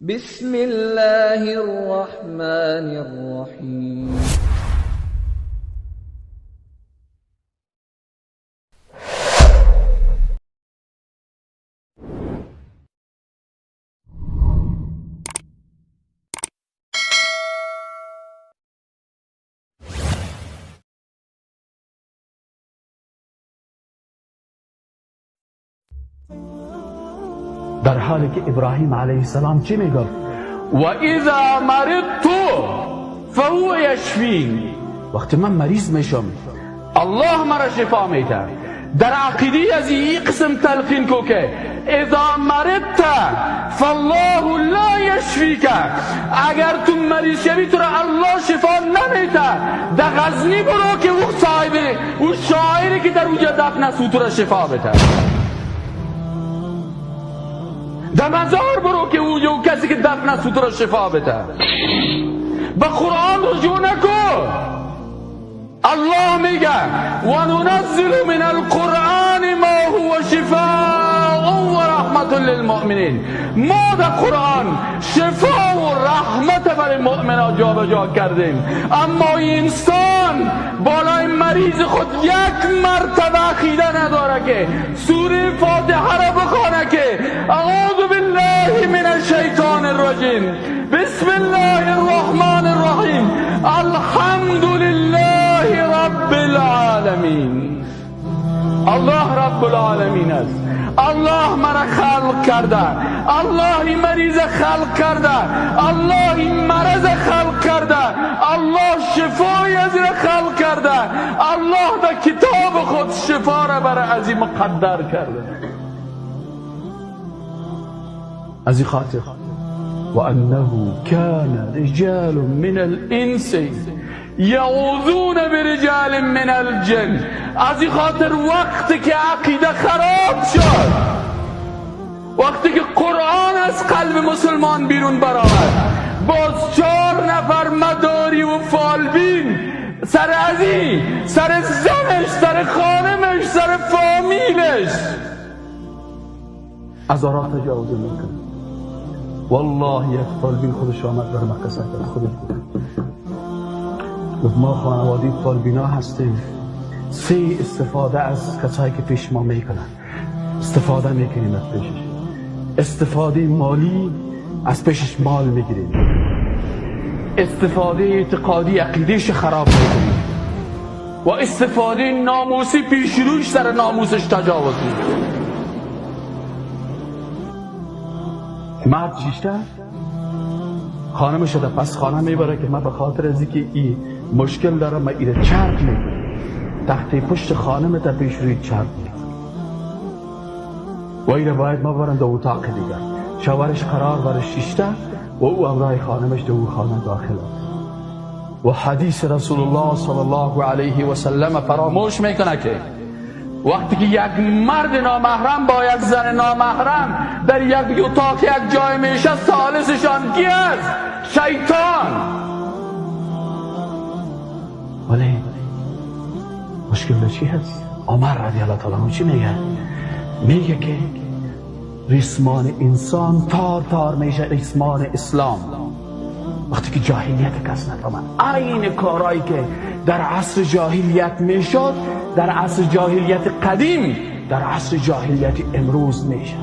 بسم الله الرحمن الرحیم. در حالی که ابراهیم علیه السلام چی میگفت؟ و اذا مرضت فهو یشفین، وقتی من مریض میشم الله مرا شفا میده. در عقیده از این قسم تلقین کو که اذا مرضت فالله لا یشفیک، اگر تو مریض شوی تو را الله شفا نمیده. در غزنی برو که او صاحب او شاعری که در اونجا دفن است تو را شفا بده. در مزار برو که او کسی که دفن است تو را شفا بده. به قرآن رجوع نکن. الله میگه و ننزل من القرآن ما هو شفاء و رحمت للمؤمنین. ما در قرآن شفا و رحمت برای مؤمنان جا به جا کردیم، اما انسان بالای مریض خود یک مرتبه عقیده نداره که سوره فاتحه را بخونه که اعوذ بالله من الشیطان الرجیم بسم الله الرحمن الرحیم الحمد لله رب العالمین. الله رب العالمین است. الله مرا خلق کرده، الله این مریض خلق کرده، الله این مرض خلق کرده، الله شفای از را خلق کرده، الله در کتاب خود شفا را برای از این مقدر کرده. از این خاطر و انه کان رجال من الانس یعوذون برجال من الجن. از این خاطر وقتی که عقیده خراب شد، وقتی که قرآن از قلب مسلمان بیرون برآمد، باز 4 نفر مداری و فالبین سر ازی، سر زنش، سر خانمش، سر فامیلش از آرا تجاوز میکنه. والله یک فالبین خودش آمد در مکه سکن خودش گفت ما خانوادی فالبینا هستیم، 3 استفاده از کسایی که پیش ما میکنن استفاده میکنیم از پیشش. استفاده مالی از پیشش مال میگیریم، استفاده اعتقادی عقیدهش خراب میکنیم و استفاده ناموسی پیش روش سر ناموسش تجاوز میکنیم. مرد چیشته خانه شده پس خانه میبره که من به خاطر از اینکه این مشکل دارم من ایره چرک میکنم، تحت پشت خانم تا پیش روی چرک میکنم و ایره باید ما برن دو اتاق دیگر. شوهرش قرار برای شیشته و او امرای خانمش دو خانه داخل است. و حدیث رسول الله صلی الله علیه و سلم فراموش میکنه که وقتی که یک مرد نامحرم با یک زن نامحرم در یک اتاق یک جای میشه، ثالثشان کی است؟ شیطان. ولی مشکل چی هست؟ عمر رضی الله تعالی عنه چی میگه؟ میگه که ریسمان انسان تار تار میشه ریسمان اسلام. وقتی که جاهلیت کس نتامد، این کارهایی که در عصر جاهلیت میشد در عصر جاهلیت قدیم در عصر جاهلیت امروز میشه.